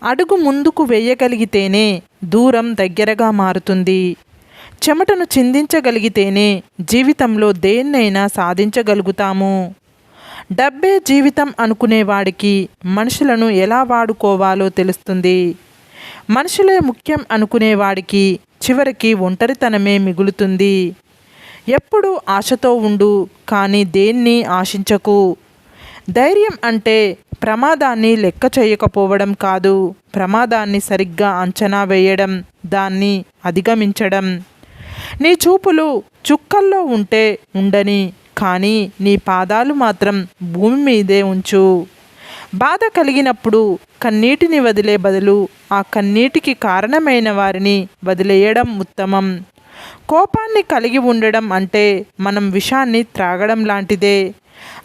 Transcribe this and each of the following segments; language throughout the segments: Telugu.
అడుగు ముందుకు వేయగలిగితేనే దూరం దగ్గరగా మారుతుంది. చెమటను చిందించగలిగితేనే జీవితంలో దేన్నైనా సాధించగలుగుతాము. డబ్బే జీవితం అనుకునేవాడికి మనుషులను ఎలా వాడుకోవాలో తెలుస్తుంది. మనుషులే ముఖ్యం అనుకునేవాడికి చివరికి ఒంటరితనమే మిగులుతుంది. ఎప్పుడూ ఆశతో ఉండు, కానీ దేన్ని ఆశించకు. ధైర్యం అంటే ప్రమాదాన్ని లెక్క చేయకపోవడం కాదు, ప్రమాదాన్ని సరిగ్గా అంచనా వేయడం, దాన్ని అధిగమించడం. నీ చూపులు చుక్కల్లో ఉంటే ఉండని, కానీ నీ పాదాలు మాత్రం భూమి మీదే ఉంచు. బాధ కలిగినప్పుడు కన్నీటిని వదిలే బదులు ఆ కన్నీటికి కారణమైన వారిని వదిలేయడం ఉత్తమం. కోపాన్ని కలిగి ఉండడం అంటే మనం విషాన్ని త్రాగడం లాంటిదే.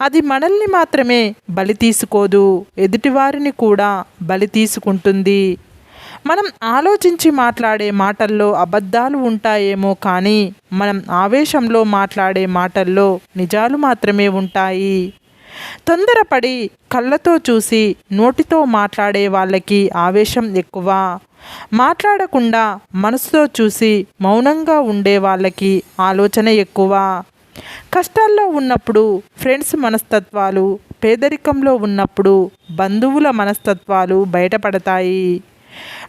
అది మనల్ని మాత్రమే బలి తీసుకోదు, ఎదుటివారిని కూడా బలి తీసుకుంటుంది. మనం ఆలోచించి మాట్లాడే మాటల్లో అబద్ధాలు ఉంటాయేమో, కానీ మనం ఆవేశంలో మాట్లాడే మాటల్లో నిజాలు మాత్రమే ఉంటాయి. తొందరపడి కళ్ళతో చూసి నోటితో మాట్లాడే వాళ్ళకి ఆవేశం ఎక్కువ. మాట్లాడకుండా మనసుతో చూసి మౌనంగా ఉండే వాళ్ళకి ఆలోచన ఎక్కువ. కష్టాల్లో ఉన్నప్పుడు ఫ్రెండ్స్ మనస్తత్వాలు, పేదరికంలో ఉన్నప్పుడు బంధువుల మనస్తత్వాలు బయటపడతాయి.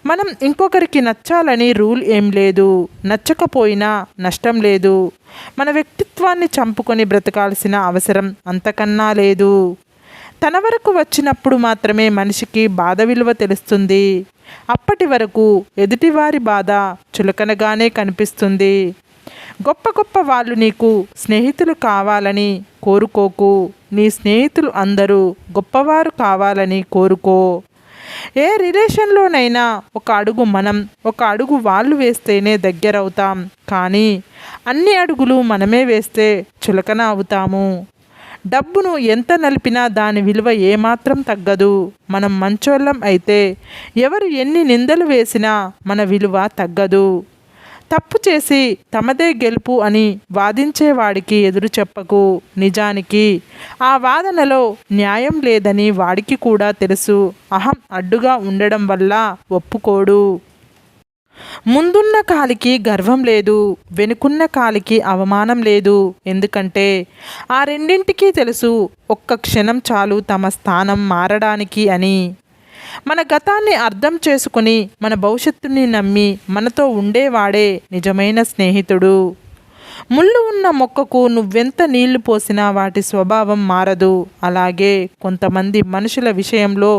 మనం ఇంకొకరికి నచ్చాలని రూల్ ఏం లేదు, నచ్చకపోయినా నష్టం లేదు. మన వ్యక్తిత్వాన్ని చంపుకొని బ్రతకాల్సిన అవసరం అంతకన్నా లేదు. తన వరకు వచ్చినప్పుడు మాత్రమే మనిషికి బాధ విలువ తెలుస్తుంది. అప్పటి వరకు ఎదుటివారి బాధ చులకనగానే కనిపిస్తుంది. గొప్ప గొప్ప వాళ్ళు నీకు స్నేహితులు కావాలని కోరుకోకు, నీ స్నేహితులు అందరూ గొప్పవారు కావాలని కోరుకో. ఏ రిలేషన్లోనైనా ఒక అడుగు మనం, ఒక అడుగు వాళ్ళు వేస్తేనే దగ్గరవుతాం, కానీ అన్ని అడుగులు మనమే వేస్తే చులకన అవుతాము. డబ్బును ఎంత నలిపినా దాని విలువ ఏమాత్రం తగ్గదు. మనం మంచోళ్ళం అయితే ఎవరు ఎన్ని నిందలు వేసినా మన విలువ తగ్గదు. తప్పు చేసి తమదే గెలుపు అని వాదించేవాడికి ఎదురు చెప్పకు. నిజానికి ఆ వాదనలో న్యాయం లేదని వాడికి కూడా తెలుసు. అహం అడ్డుగా ఉండడం వల్ల ఒప్పుకోడు. ముందున్న కాలికి గర్వం లేదు, వెనుకున్న కాలికి అవమానం లేదు. ఎందుకంటే ఆ రెండింటికి తెలుసు, ఒక్క క్షణం చాలు తమ స్థానం మారడానికి అని. మన గతాన్ని అర్థం చేసుకుని మన భవిష్యత్తుని నమ్మి మనతో ఉండేవాడే నిజమైన స్నేహితుడు. ముళ్ళు ఉన్న మొక్కకు నువ్వెంత నీళ్లు పోసినా వాటి స్వభావం మారదు. అలాగే కొంతమంది మనుషుల విషయంలో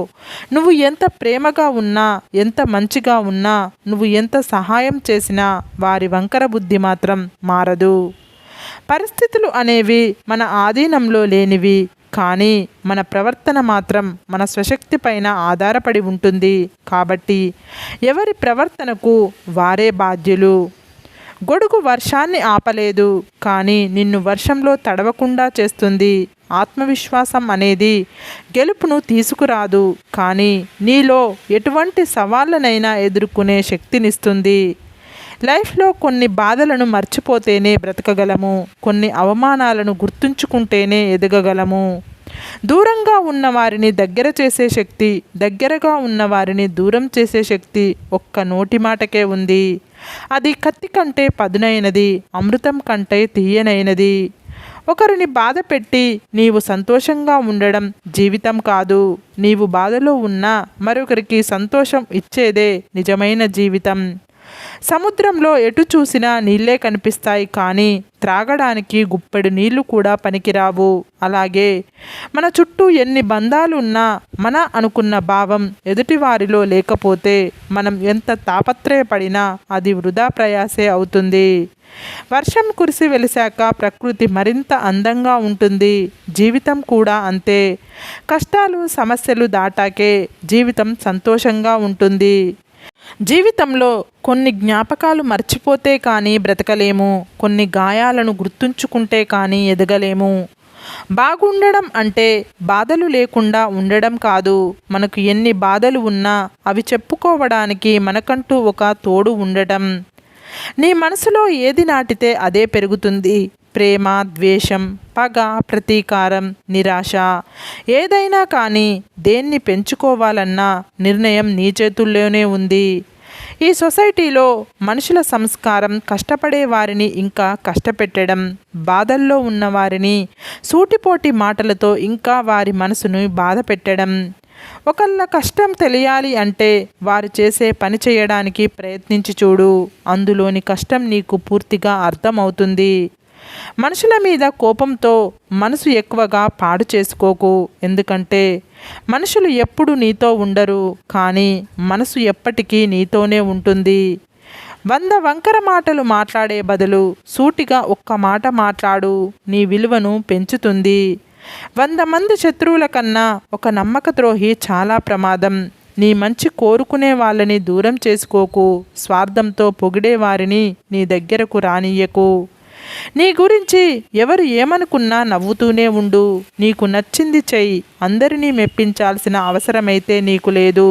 నువ్వు ఎంత ప్రేమగా ఉన్నా, ఎంత మంచిగా ఉన్నా, నువ్వు ఎంత సహాయం చేసినా వారి వంకర బుద్ధి మాత్రం మారదు. పరిస్థితులు అనేవి మన ఆధీనంలో లేనివి, కానీ మన ప్రవర్తన మాత్రం మన స్వశక్తి పైన ఆధారపడి ఉంటుంది. కాబట్టి ఎవరి ప్రవర్తనకు వారే బాధ్యులు. గొడుగు వర్షాన్ని ఆపలేదు, కానీ నిన్ను వర్షంలో తడవకుండా చేస్తుంది. ఆత్మవిశ్వాసం అనేది గెలుపును తీసుకురాదు, కానీ నీలో ఎటువంటి సవాళ్ళనైనా ఎదుర్కొనే శక్తినిస్తుంది. లైఫ్లో కొన్ని బాధలను మర్చిపోతేనే బ్రతకగలము, కొన్ని అవమానాలను గుర్తుంచుకుంటేనే ఎదగగలము. దూరంగా ఉన్న వారిని దగ్గర చేసే శక్తి, దగ్గరగా ఉన్న వారిని దూరం చేసే శక్తి ఒక్క నోటి మాటకే ఉంది. అది కత్తి కంటే పదునైనది, అమృతం కంటే తీయనైనది. ఒకరిని బాధ పెట్టి నీవు సంతోషంగా ఉండడం జీవితం కాదు. నీవు బాధలో ఉన్నా మరొకరికి సంతోషం ఇచ్చేదే నిజమైన జీవితం. సముద్రంలో ఎటు చూసినా నీళ్ళే కనిపిస్తాయి, కానీ త్రాగడానికి గుప్పెడు నీళ్లు కూడా పనికిరావు. అలాగే మన చుట్టూ ఎన్ని బంధాలు ఉన్నా మన అనుకున్న భావం ఎదుటివారిలో లేకపోతే మనం ఎంత తాపత్రయపడినా అది వృధా ప్రయాసే అవుతుంది. వర్షం కురిసి వెలిశాక ప్రకృతి మరింత అందంగా ఉంటుంది. జీవితం కూడా అంతే. కష్టాలు సమస్యలు దాటాకే జీవితం సంతోషంగా ఉంటుంది. జీవితంలో కొన్ని జ్ఞాపకాలు మర్చిపోతే కానీ బ్రతకలేము, కొన్ని గాయాలను గుర్తుంచుకుంటే కానీ ఎదగలేము. బాగుండడం అంటే బాధలు లేకుండా ఉండడం కాదు. మనకు ఎన్ని బాధలు ఉన్నా అవి చెప్పుకోవడానికి మనకంటూ ఒక తోడు ఉండటం. నీ మనసులో ఏది నాటితే అదే పెరుగుతుంది. ప్రేమ, ద్వేషం, పగ, ప్రతీకారం, నిరాశ, ఏదైనా కానీ దేన్ని పెంచుకోవాలన్నా నిర్ణయం నీ చేతుల్లోనే ఉంది. ఈ సొసైటీలో మనుషుల సంస్కారం కష్టపడే వారిని ఇంకా కష్టపెట్టడం, బాధల్లో ఉన్న వారిని సూటిపోటి మాటలతో ఇంకా వారి మనసును బాధ పెట్టడం. ఒకళ్ళ కష్టం తెలియాలి అంటే వారు చేసే పని చేయడానికి ప్రయత్నించి చూడు, అందులోని కష్టం నీకు పూర్తిగా అర్థమవుతుంది. మనుషుల మీద కోపంతో మనసు ఎక్కువగా పాడు చేసుకోకు, ఎందుకంటే మనుషులు ఎప్పుడు నీతో ఉండరు, కానీ మనసు ఎప్పటికీ నీతోనే ఉంటుంది. 100 వంకర మాటలు మాట్లాడే బదులు సూటిగా ఒక్క మాట మాట్లాడు, నీ విలువను పెంచుతుంది. 100 మంది శత్రువుల కన్నా ఒక నమ్మక ద్రోహి చాలా ప్రమాదం. నీ మంచి కోరుకునే వాళ్ళని దూరం చేసుకోకు, స్వార్థంతో పొగిడే వారిని నీ దగ్గరకు రానియ్యకు. నీ గురించి ఎవరు ఏమనుకున్నా నవ్వుతూనే ఉండు, నీకు నచ్చింది చెయ్యి, అందరినీ మెప్పించాల్సిన అవసరమైతే నీకు లేదు.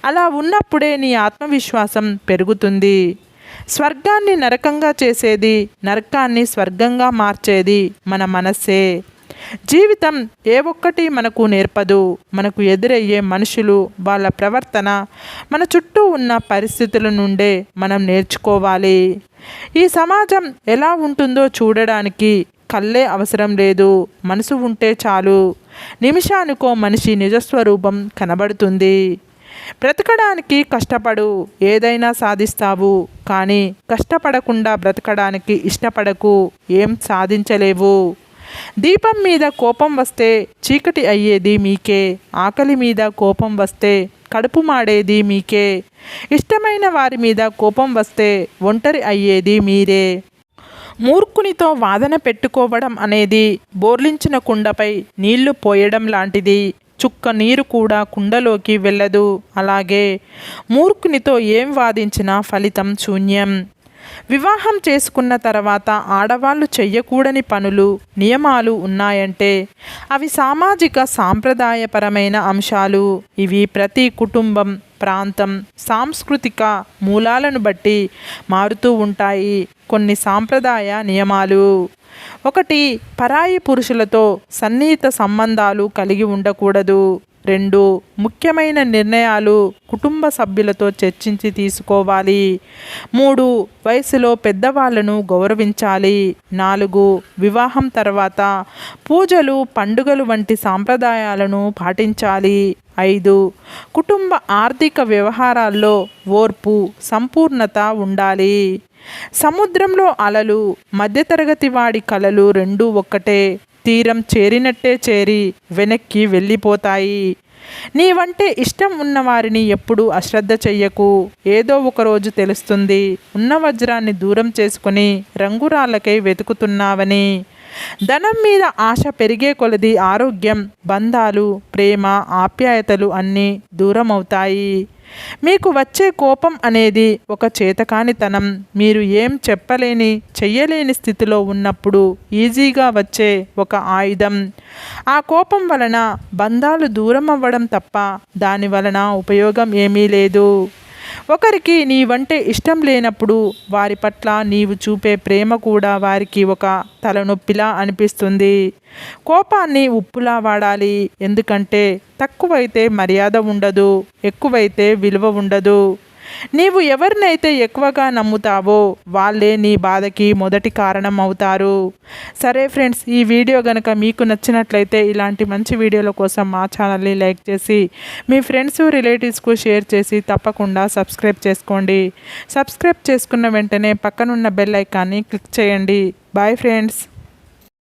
అలా ఉన్నప్పుడే నీ ఆత్మవిశ్వాసం పెరుగుతుంది. స్వర్గాన్ని నరకంగా చేసేది, నరకాన్ని స్వర్గంగా మార్చేది మన మనస్సే. జీవితం ఏ ఒక్కటి మనకు నేర్పదు. మనకు ఎదురయ్యే మనుషులు, వాళ్ళ ప్రవర్తన, మన చుట్టూ ఉన్న పరిస్థితుల నుండే మనం నేర్చుకోవాలి. ఈ సమాజం ఎలా ఉంటుందో చూడడానికి కళ్ళే అవసరం లేదు, మనసు ఉంటే చాలు. నిమిషానికో మనిషి నిజస్వరూపం కనబడుతుంది. బ్రతకడానికి కష్టపడు, ఏదైనా సాధిస్తావు. కానీ కష్టపడకుండా బ్రతకడానికి ఇష్టపడకు, ఏం సాధించలేవు. దీపం మీద కోపం వస్తే చీకటి అయ్యేది మీకే, ఆకలి మీద కోపం వస్తే కడుపు మాడేది మీకే, ఇష్టమైన వారి మీద కోపం వస్తే ఒంటరి అయ్యేది మీరే. మూర్ఖునితో వాదన పెట్టుకోవడం అనేది బోర్లించిన కుండపై నీళ్లు పోయడం లాంటిది. చుక్క నీరు కూడా కుండలోకి వెళ్ళదు. అలాగే మూర్ఖునితో ఏం వాదించినా ఫలితం శూన్యం. వివాహం చేసుకున్న తర్వాత ఆడవాళ్ళు చెయ్యకూడని పనులు, నియమాలు ఉన్నాయంటే అవి సామాజిక సాంప్రదాయపరమైన అంశాలు. ఇవి ప్రతి కుటుంబం, ప్రాంతం, సాంస్కృతిక మూలాలను బట్టి మారుతూ ఉంటాయి. కొన్ని సాంప్రదాయ నియమాలు: 1. పరాయి పురుషులతో సన్నిహిత సంబంధాలు కలిగి ఉండకూడదు. 2. ముఖ్యమైన నిర్ణయాలు కుటుంబ సభ్యులతో చర్చించి తీసుకోవాలి. 3. వయసులో పెద్దవాళ్లను గౌరవించాలి. 4. వివాహం తర్వాత పూజలు, పండుగలు వంటి సాంప్రదాయాలను పాటించాలి. 5. కుటుంబ ఆర్థిక వ్యవహారాల్లో ఓర్పు, సంపూర్ణత ఉండాలి. సముద్రంలో అలలు, మధ్యతరగతి వాడి కలలు రెండూ ఒక్కటే. తీరం చేరినట్టే చేరి వెనక్కి వెళ్ళిపోతాయి. నీవంటే ఇష్టం ఉన్నవారిని ఎప్పుడూ అశ్రద్ధ చెయ్యకు, ఏదో ఒకరోజు తెలుస్తుంది ఉన్న వజ్రాన్ని దూరం చేసుకుని రంగురాళ్ళకై వెతుకుతున్నావని. ధనం మీద ఆశ పెరిగే కొలది ఆరోగ్యం, బంధాలు, ప్రేమ, ఆప్యాయతలు అన్నీ దూరం అవుతాయి. మీకు వచ్చే కోపం అనేది ఒక చేతకానితనం. మీరు ఏం చెప్పలేని, చెయ్యలేని స్థితిలో ఉన్నప్పుడు ఈజీగా వచ్చే ఒక ఆయుధం. ఆ కోపం వలన బంధాలు దూరం అవ్వడం తప్ప దాని వలన ఉపయోగం ఏమీ లేదు. ఒకరికి నీవంటే ఇష్టం లేనప్పుడు వారి పట్ల నీవు చూపే ప్రేమ కూడా వారికి ఒక తలనొప్పిలా అనిపిస్తుంది. కోపాన్ని ఉప్పులా వాడాలి, ఎందుకంటే తక్కువైతే మర్యాద ఉండదు, ఎక్కువైతే విలువ ఉండదు. నీవు ఎవరినైతే ఎక్కువగా నమ్ముతావో వాళ్ళే నీ బాధకి మొదటి కారణం అవుతారు. సరే ఫ్రెండ్స్, ఈ వీడియో కనుక మీకు నచ్చినట్లయితే ఇలాంటి మంచి వీడియోల కోసం మా ఛానల్ని లైక్ చేసి మీ ఫ్రెండ్స్, రిలేటివ్స్కు షేర్ చేసి తప్పకుండా సబ్స్క్రైబ్ చేసుకోండి. సబ్స్క్రైబ్ చేసుకున్న వెంటనే పక్కనున్న బెల్ ఐకాన్ని క్లిక్ చేయండి. Bye friends.